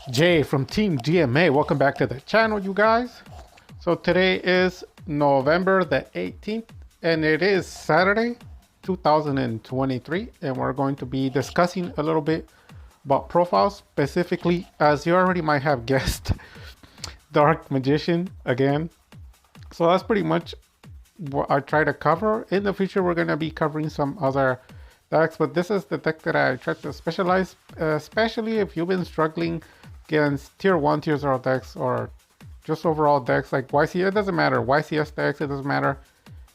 Jay from Team GMA. Welcome back to the channel, you guys. So today is November the 18th, and it is Saturday, 2023, and we're going to be discussing a little bit about profiles, specifically, as you already might have guessed, Dark Magician again. So that's pretty much what I try to cover. In the future, we're going to be covering some other decks, but this is the deck that I try to specialize, especially if you've been struggling against tier 1, tier 0 decks, or just overall decks like YCS. It doesn't matter. YCS decks, it doesn't matter.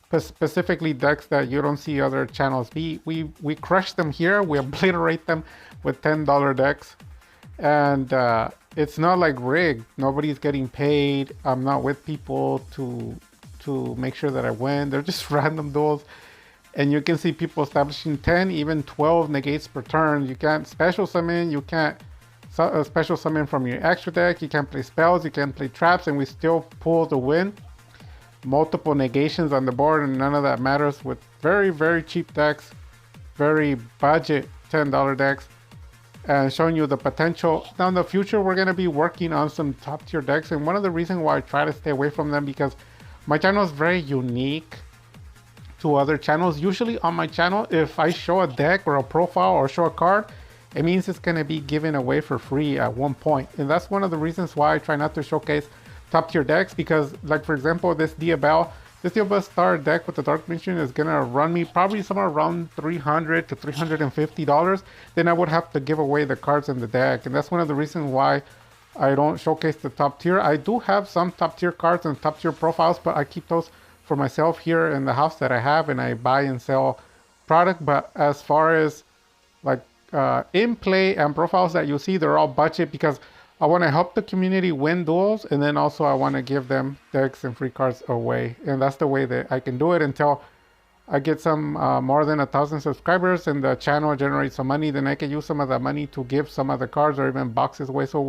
But specifically decks that you don't see other channels be. We crush them here. We obliterate them with $10 decks. And it's not like rigged. Nobody's getting paid. I'm not with people to make sure that I win. They're just random duels. And you can see people establishing 10, even 12 negates per turn. You can't special summon. You can't special summon from your extra deck. You can't play spells. You can't play traps. And we still pull the win. Multiple negations on the board, and none of that matters with very, very cheap decks. Very budget $10 decks. And showing you the potential. Now in the future, we're going to be working on some top tier decks. And one of the reasons why I try to stay away from them, because my channel is very unique to other channels. Usually on my channel, if I show a deck or a profile or show a card, it means it's going to be given away for free at one point. And that's one of the reasons why I try not to showcase top tier decks, because like for example, this Diabell Star deck with the Dark Magician is going to run me probably somewhere around $300 to $350. Then I would have to give away the cards in the deck. And that's one of the reasons why I don't showcase the top tier. I do have some top tier cards and top tier profiles, but I keep those for myself here in the house that I have, and I buy and sell product. But as far as like in play and profiles that you see, they're all budget, because I want to help the community win duels, and then also I want to give them decks and free cards away. And that's the way that I can do it until I get some more than 1,000 subscribers and the channel generates some money. Then I can use some of that money to give some of the cards or even boxes away. So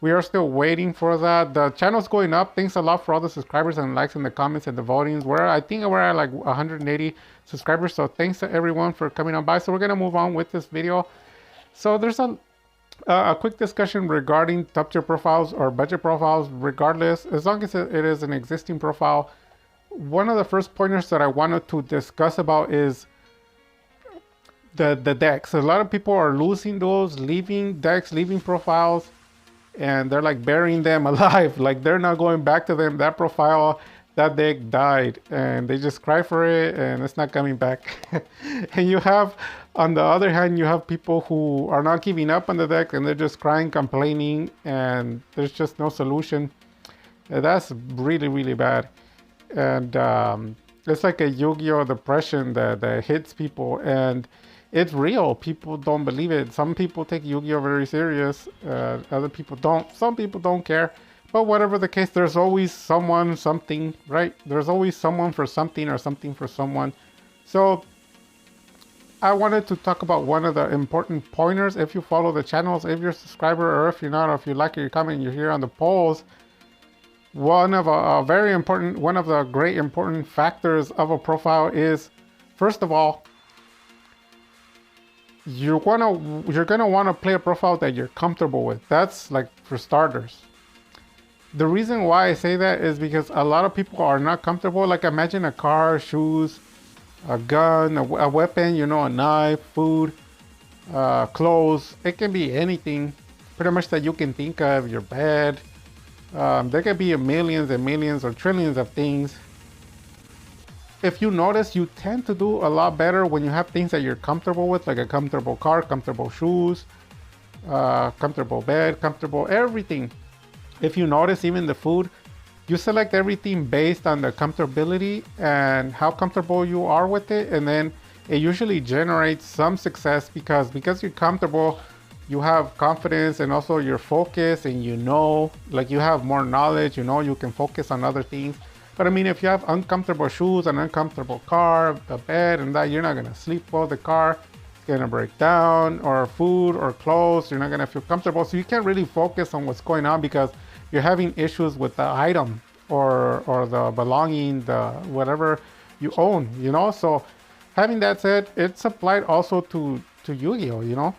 we are still waiting for that. The channel's going up. Thanks a lot for all the subscribers and likes and the comments and the votings. I think we're at like 180 subscribers. So thanks to everyone for coming on by. So we're going to move on with this video. So there's a quick discussion regarding top tier profiles or budget profiles. Regardless, as long as it is an existing profile, one of the first pointers that I wanted to discuss about is the decks. A lot of people are losing those, leaving decks, leaving profiles, and they're like burying them alive. Like they're not going back to them. That profile, that deck died, and they just cry for it, and it's not coming back. And you have, on the other hand, you have people who are not giving up on the deck, and they're just crying, complaining, and there's just no solution. And that's really, really bad. And it's like a Yu-Gi-Oh! Depression that hits people, and it's real. People don't believe it. Some people take Yu-Gi-Oh! Very serious. Other people don't. Some people don't care. But whatever the case, there's always someone, something, right? There's always someone for something or something for someone. So I wanted to talk about one of the important pointers. If you follow the channels, if you're a subscriber, or if you're not, or if you like it, you comment, you're here on the polls. One of one of the great important factors of a profile is, first of all, you're gonna want to play a profile that you're comfortable with. That's like for starters. The reason why I say that is because a lot of people are not comfortable. Like imagine a car, shoes, a gun, a weapon, you know, a knife, food, clothes. It can be anything pretty much that you can think of, your bed. There can be millions and millions or trillions of things. If you notice, you tend to do a lot better when you have things that you're comfortable with, like a comfortable car, comfortable shoes, comfortable bed, comfortable everything. If you notice, even the food, you select everything based on the comfortability and how comfortable you are with it. And then it usually generates some success because you're comfortable, you have confidence, and also you're focused, and you know, like you have more knowledge, you know, you can focus on other things. But I mean, if you have uncomfortable shoes, an uncomfortable car, a bed, and that, you're not gonna sleep well. The car is gonna break down, or food or clothes, you're not gonna feel comfortable. So you can't really focus on what's going on because you're having issues with the item or the belonging, the whatever you own, you know. So having that said, it's applied also to Yu-Gi-Oh, you know.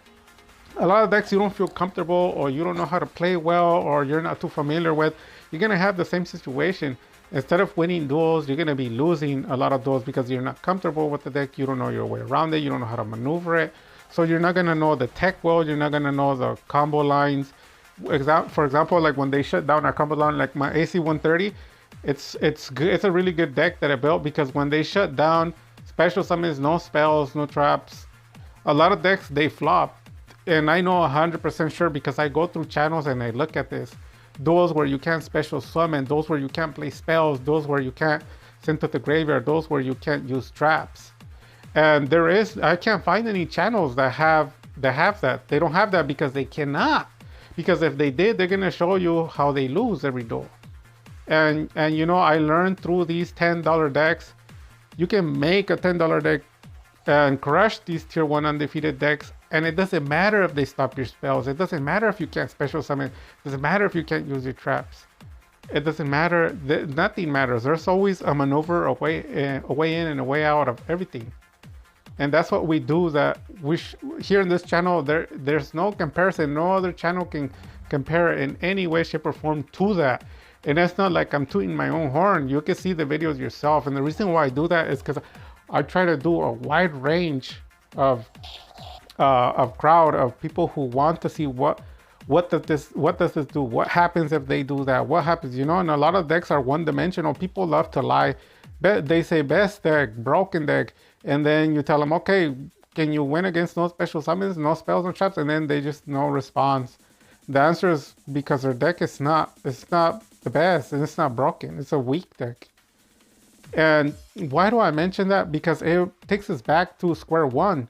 a lot of decks you don't feel comfortable or you don't know how to play well or you're not too familiar with, you're going to have the same situation. Instead of winning duels, you're going to be losing a lot of duels because you're not comfortable with the deck. You don't know your way around it. You don't know how to maneuver it. So you're not going to know the tech well. You're not going to know the combo lines. For example, like when they shut down our combo line, like my AC 130, it's good. It's a really good deck that I built because when they shut down special summons, no spells, no traps, a lot of decks they flop. And I know 100% sure because I go through channels and I look at this. Those where you can't special summon, those where you can't play spells, those where you can't send to the graveyard, those where you can't use traps. And I can't find any channels that have that. They don't have that because they cannot. Because if they did, they're gonna show you how they lose every duel. And you know, I learned through these $10 decks, you can make a $10 deck and crush these tier 1 undefeated decks, and it doesn't matter if they stop your spells. It doesn't matter if you can't special summon. It doesn't matter if you can't use your traps. It doesn't matter. Nothing matters. There's always a maneuver, a way in and a way out of everything. And that's what we do. That here in this channel, there's no comparison. No other channel can compare in any way, shape, or form to that. And it's not like I'm tooting my own horn. You can see the videos yourself. And the reason why I do that is because I try to do a wide range of crowd of people who want to see what does this do? What happens if they do that? What happens? You know, and a lot of decks are one-dimensional. People love to lie. They say best deck, broken deck, and then you tell them, okay, can you win against no special summons, no spells, no traps? And then they just no response. The answer is because their deck is not the best and it's not broken. It's a weak deck. And why do I mention that? Because it takes us back to square one.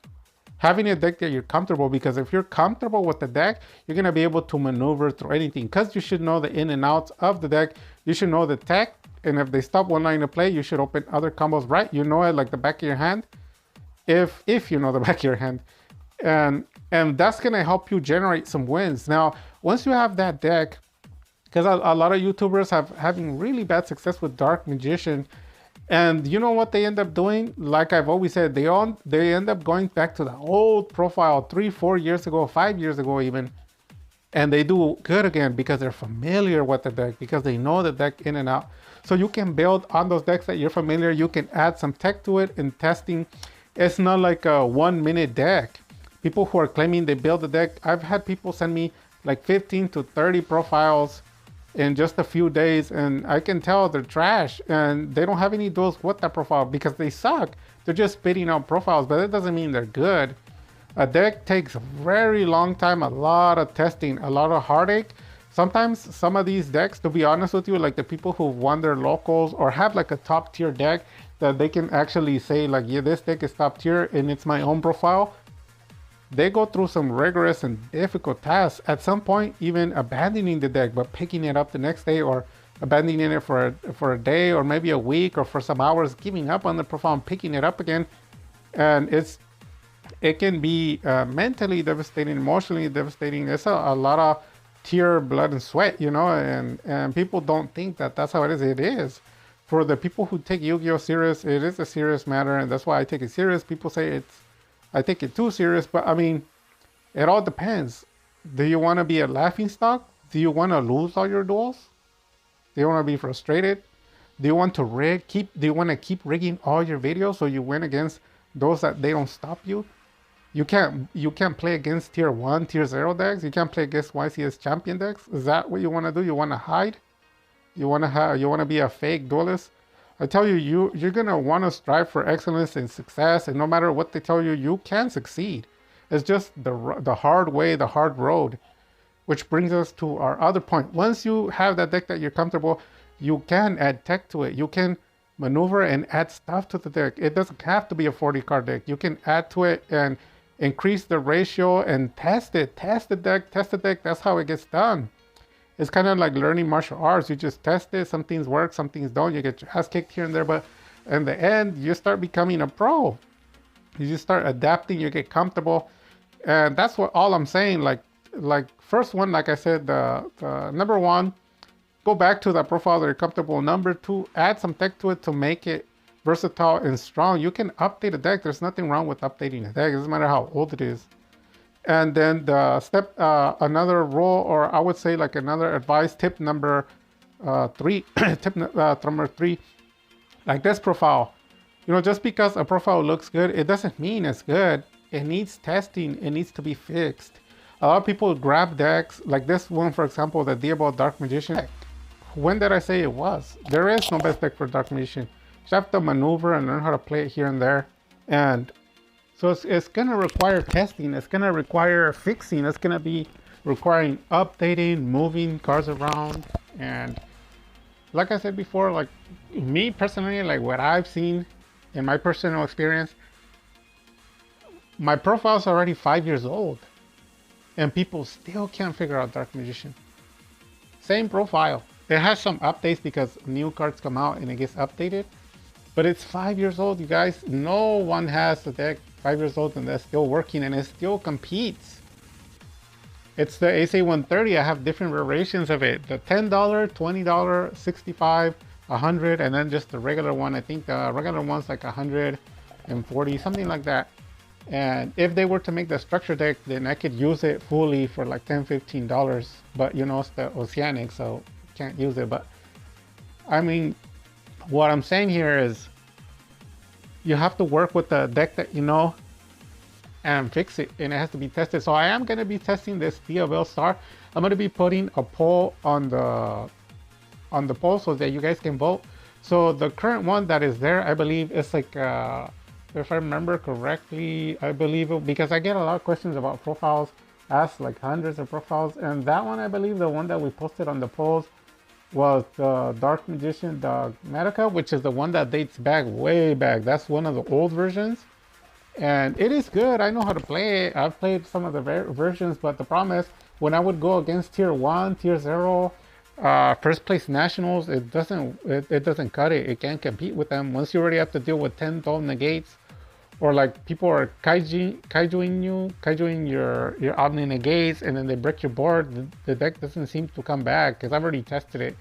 Having a deck that you're comfortable, because if you're comfortable with the deck, you're going to be able to maneuver through anything, because you should know the in and outs of the deck. You should know the tech, and if they stop one line of play, you should open other combos, right? You know it like the back of your hand, if you know the back of your hand. And that's going to help you generate some wins. Now, once you have that deck, because a lot of YouTubers having really bad success with Dark Magician. And you know what they end up doing? Like I've always said, they end up going back to the old profile 3-4 years ago, 5 years ago even, and they do good again because they're familiar with the deck, because they know the deck in and out. So you can build on those decks that you're familiar. You can add some tech to it in testing. It's not like a 1-minute deck. People who are claiming they build the deck, I've had people send me like 15 to 30 profiles in just a few days, and I can tell they're trash and they don't have any duels with that profile because they suck. They're just spitting out profiles, but it doesn't mean they're good. A deck takes a very long time, a lot of testing, a lot of heartache. Sometimes some of these decks, to be honest with you, like the people who won their locals or have like a top tier deck that they can actually say like, yeah, this deck is top tier and it's my own profile, they go through some rigorous and difficult tasks, at some point even abandoning the deck, but picking it up the next day, or abandoning it for a day or maybe a week or for some hours, giving up on the profile and picking it up again. And it can be mentally devastating, emotionally devastating. It's a lot of tear, blood, and sweat, you know, and people don't think that that's how it is. It is. For the people who take Yu-Gi-Oh serious, it is a serious matter, and that's why I take it serious. People say I take it too serious, but I mean, it all depends. Do you want to be a laughingstock? Do you want to lose all your duels? Do you want to be frustrated? Do you want to do you want to keep rigging all your videos so you win against those that they don't stop you? You can't play against tier 1, tier 0 decks. You can't play against YCS champion decks. Is that what you want to do? You want to hide? You want to be a fake duelist? I tell you, you're gonna want to strive for excellence and success, and no matter what they tell you, you can succeed. It's just the hard way, the hard road. Which brings us to our other point. Once you have that deck that you're comfortable, you can add tech to it. You can maneuver and add stuff to the deck. It doesn't have to be a 40 card deck. You can add to it and increase the ratio and test it. Test the deck. That's how it gets done. It's kind of like learning martial arts. You just test it. Some things work, some things don't. You get your ass kicked here and there, but in the end, you start becoming a pro. You just start adapting. You get comfortable, and that's what all I'm saying. Like first one, like I said, the number one, go back to that profile that you're comfortable. Number two, add some tech to it to make it versatile and strong. You can update a deck. There's nothing wrong with updating a deck. It doesn't matter how old it is. And then the step, another rule, or I would say like another advice, tip number three, tip number three, like this profile. You know, just because a profile looks good, it doesn't mean it's good. It needs testing. It needs to be fixed. A lot of people grab decks, like this one, for example, the Diablo Dark Magician. When did I say it was? There is no best deck for Dark Magician. You have to maneuver and learn how to play it here and there. And so it's gonna require testing. It's gonna require fixing. It's gonna be requiring updating, moving cards around. And like I said before, like me personally, like what I've seen in my personal experience, my profile's already 5 years old and people still can't figure out Dark Magician. Same profile. It has some updates because new cards come out and it gets updated, but it's 5 years old, you guys. No one has a deck 5 years old and that's still working and it still competes. It's the ASA-130. I have different variations of it. The $10, $20, $65, $100, and then just the regular one. I think the regular one's like $140, something like that. And if they were to make the structure deck, then I could use it fully for like $10, $15. But you know, it's the Oceanic, so can't use it. But I mean, what I'm saying here is you have to work with the deck that you know and fix it, and it has to be tested. So I am going to be testing this Diablo Star. I'm going to be putting a poll on the poll so that you guys can vote. So the current one that is there, I believe it's like if I remember correctly, I believe it, because I get a lot of questions about profiles, asked like hundreds of profiles, and that one, I believe the one that we posted on the polls was the Dark Magician Dogmatica, which is the one that dates back way back. That's one of the old versions, and it is good. I know how to play it. I've played some of the versions, but the problem is when I would go against tier 1, tier 0, first place nationals, it doesn't cut it. It can't compete with them. Once you already have to deal with 10 12 negates, or like people are kaijuing your omni negates, and then they break your board, the deck doesn't seem to come back, because I've already tested it.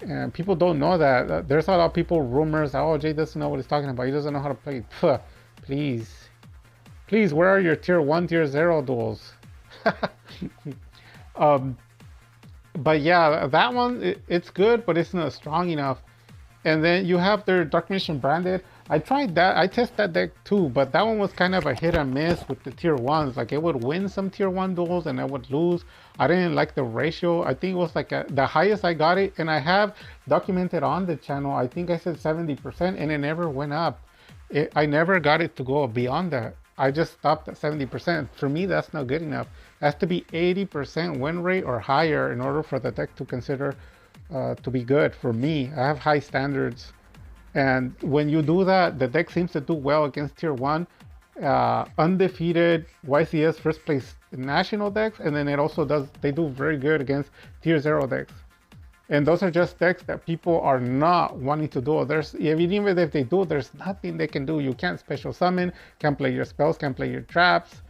And people don't know that. There's a lot of people, rumors, oh, Jay doesn't know what he's talking about. He doesn't know how to play. Puh, please, where are your tier 1, tier 0 duels? But yeah, that one, it's good, but it's not strong enough. And then you have their Dark Magician Branded. I tried that. I tested that deck too, but that one was kind of a hit and miss with the tier 1s. Like it would win some tier 1 duels and I would lose. I didn't like the ratio. I think it was like the highest I got it, and I have documented on the channel, I think I said 70%, and it never went up. I never got it to go beyond that. I just stopped at 70%. For me, that's not good enough. It has to be 80% win rate or higher in order for the deck to consider to be good. For me, I have high standards. And when you do that, the deck seems to do well against tier 1, undefeated YCS first place national decks. And then it also they do very good against tier 0 decks. And those are just decks that people are not wanting to do. Even if they do, there's nothing they can do. You can't special summon, can't play your spells, can't play your traps.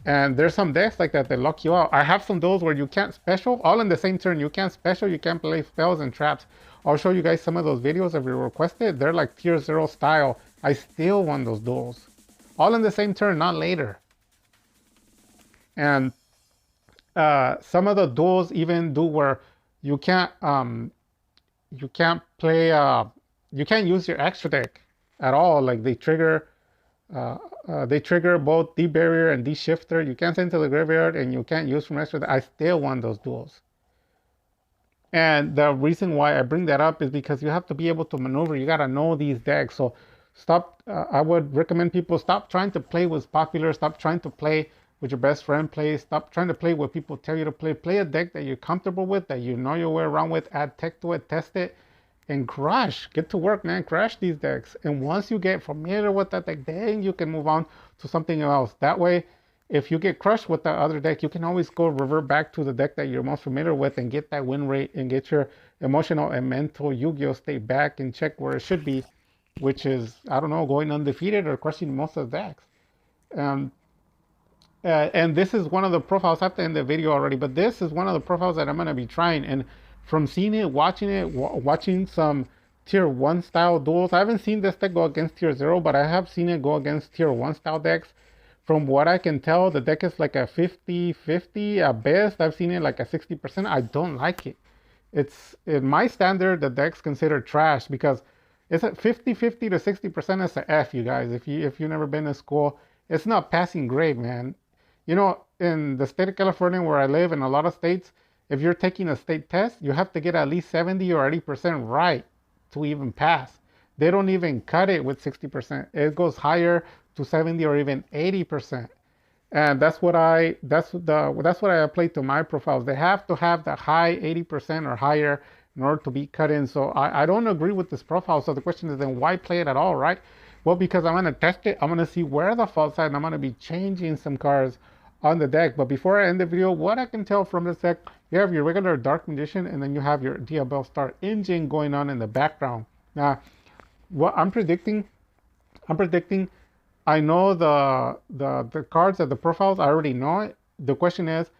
And there's some decks like that lock you out. I have some of those where you can't special, all in the same turn. You can't special, you can't play spells and traps. I'll show you guys some of those videos if you requested. They're like tier 0 style. I still won those duels. All in the same turn, not later. And some of the duels even do where you can't play, you can't use your extra deck at all. Like they trigger both D-Barrier and D-Shifter. You can't send to the graveyard and you can't use from extra deck. I still won those duels. And the reason why I bring that up is because you have to be able to maneuver. You got to know these decks. So stop, I would recommend people stop trying to play what's popular. Stop trying to play what your best friend plays. Stop trying to play what people tell you to play. Play a deck that you're comfortable with, that you know your way around with. Add tech to it, test it, and crush. Get to work, man. Crush these decks. And once you get familiar with that deck, then you can move on to something else. That way, if you get crushed with that other deck, you can always go revert back to the deck that you're most familiar with and get that win rate and get your emotional and mental Yu-Gi-Oh state back and check where it should be, which is, I don't know, going undefeated or crushing most of the decks. And this is one of the profiles. I have to end the video already, but this is one of the profiles that I'm going to be trying. And from seeing it, watching some tier 1 style duels, I haven't seen this deck go against tier 0, but I have seen it go against tier 1 style decks. From what I can tell, the deck is like a 50-50 at best. I've seen it like a 60%. I don't like it. It's in my standard, the deck's considered trash because it's at 50-50 to 60% is a F, you guys. If you've never been to school, it's not passing grade, man. You know, in the state of California where I live, in a lot of states, if you're taking a state test, you have to get at least 70 or 80% right to even pass. They don't even cut it with 60%. It goes higher to 70 or even 80%. And that's what I apply to my profiles. They have to have the high 80% or higher in order to be cut in. So I don't agree with this profile. So the question is, then why play it at all, right? Well, because I'm gonna test it. I'm gonna see where the faults are, and I'm gonna be changing some cards on the deck. But before I end the video, what I can tell from this deck, you have your regular Dark Magician, and then you have your Diabell Star engine going on in the background. Now, what I'm predicting, I know the cards at the profiles. I already know it. The question is,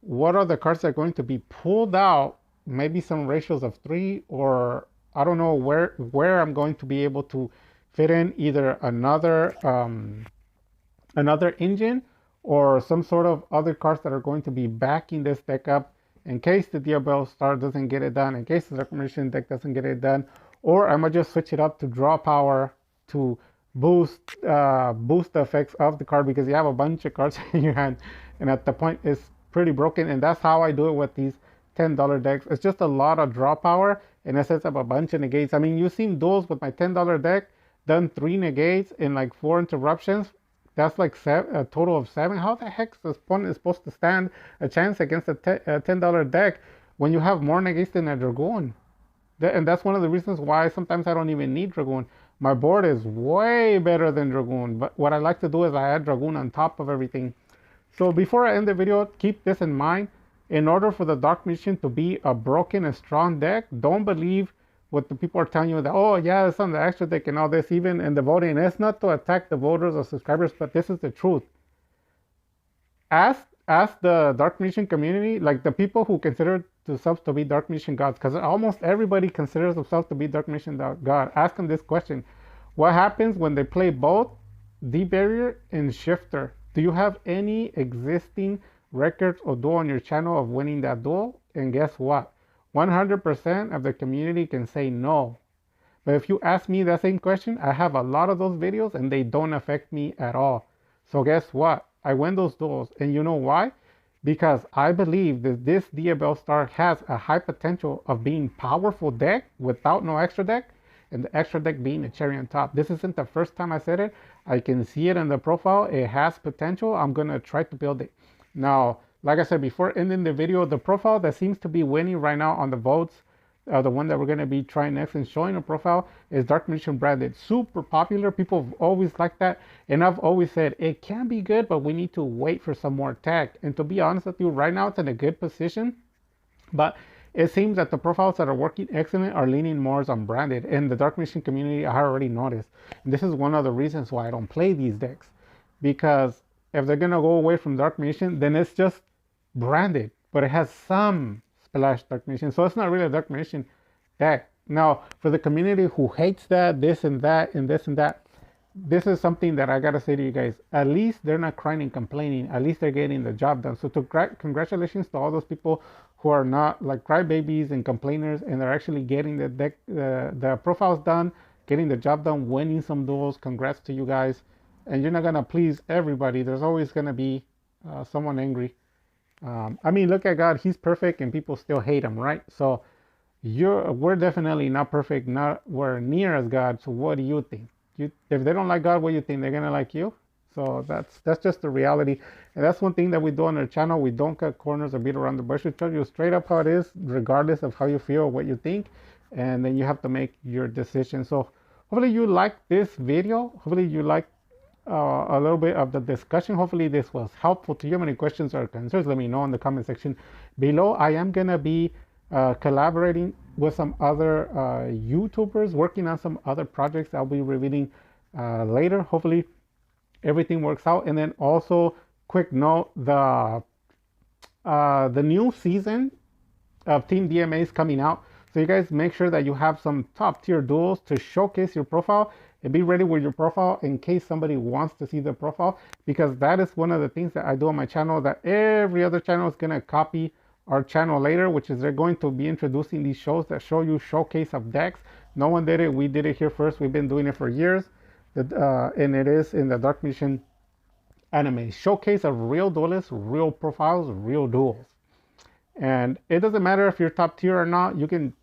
what are the cards that are going to be pulled out? Maybe some ratios of 3, or I don't know where I'm going to be able to fit in either another engine or some sort of other cards that are going to be backing this deck up in case the Diabell Star doesn't get it done, in case the Dark Magician deck doesn't get it done, or I might just switch it up to draw power to boost the effects of the card, because you have a bunch of cards in your hand, and at the point it's pretty broken. And that's how I do it with these $10 decks. It's just a lot of draw power, and it sets up a bunch of negates. I mean, you've seen duels with my $10 deck done 3 negates in like 4 interruptions. That's like a total of 7. How the heck is this opponent supposed to stand a chance against a $10 deck when you have more negates than a Dragoon? And that's one of the reasons why sometimes I don't even need Dragoon. My board is way better than Dragoon, but what I like to do is I add Dragoon on top of everything. So before I end the video, keep this in mind. In order for the Dark Magician to be a broken and strong deck, don't believe what the people are telling you that, oh yeah, it's on the extra deck and all this, even in the voting. It's not to attack the voters or subscribers, but this is the truth. Ask the Dark Magician community, like the people who consider themselves to be Dark Magician gods, because almost everybody considers themselves to be Dark Magician god. Ask them this question: what happens when they play both Deep Barrier and Shifter? Do you have any existing records or duel on your channel of winning that duel? And guess what? 100% of the community can say no. But if you ask me that same question, I have a lot of those videos and they don't affect me at all. So guess what? I win those duels. And you know why? Because I believe that this Diabell Star has a high potential of being powerful deck without no extra deck, and the extra deck being a cherry on top. This isn't the first time I said it. I can see it in the profile. It has potential. I'm going to try to build it. Now, like I said before, ending the video, the profile that seems to be winning right now on the votes, the one that we're going to be trying next and showing a profile, is Dark Magician branded. Super popular. People have always liked that. And I've always said it can be good, but we need to wait for some more tech. And to be honest with you, right now it's in a good position. But it seems that the profiles that are working excellent are leaning more on branded. And the Dark Magician community, I already noticed. And this is one of the reasons why I don't play these decks. Because if they're going to go away from Dark Magician, then it's just branded. But it has some splash Dark Magician. So it's not really a Dark Magician deck. Now, for the community who hates that, this and that, and this and that, this is something that I gotta say to you guys. At least they're not crying and complaining. At least they're getting the job done. So congratulations to all those people who are not like crybabies and complainers, and they're actually getting the deck, the profiles done, getting the job done, winning some duels. Congrats to you guys. And you're not gonna please everybody. There's always gonna be someone angry. I mean, look at God. He's perfect, and people still hate him, right? So we're definitely not perfect, nowhere near as God. So what do you think? If they don't like God, what do you think? They're gonna like you? So that's just the reality. And that's one thing that we do on our channel. We don't cut corners or beat around the bush. We tell you straight up how it is, regardless of how you feel or what you think. And then you have to make your decision. So hopefully you liked this video. Hopefully you liked a little bit of the discussion. Hopefully this was helpful to you. Have any questions or concerns, let me know in the comment section below. I am gonna be collaborating with some other YouTubers, working on some other projects I'll be revealing later. Hopefully everything works out. And then also, quick note, the new season of Team DMA is coming out. So you guys make sure that you have some top tier duels to showcase your profile. and be ready with your profile in case somebody wants to see the profile, because that is one of the things that I do on my channel that every other channel is going to copy our channel later, which is they're going to be introducing these shows that show you showcase of decks. No one did it. We did it here first. We've been doing it for years. And it is in the Dark Magician anime. Showcase of real duelists, real profiles, real duels. And it doesn't matter if you're top tier or not. You can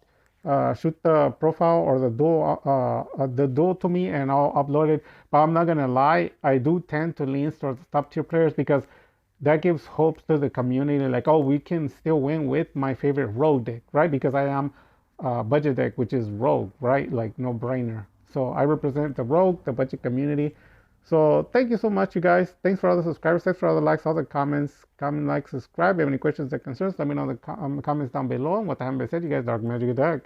shoot the profile or the duel to me and I'll upload it. But I'm not gonna lie, I do tend to lean towards top tier players because that gives hopes to the community, like, oh, we can still win with my favorite rogue deck, right? Because I am budget deck, which is rogue, right? Like, no brainer. So I represent the rogue, the budget community. So thank you so much, you guys. Thanks for all the subscribers. Thanks for all the likes, all the comments. Comment, like, subscribe. If you have any questions or concerns, let me know in the comments down below. And with that being said, you guys, Dark Magic Deck.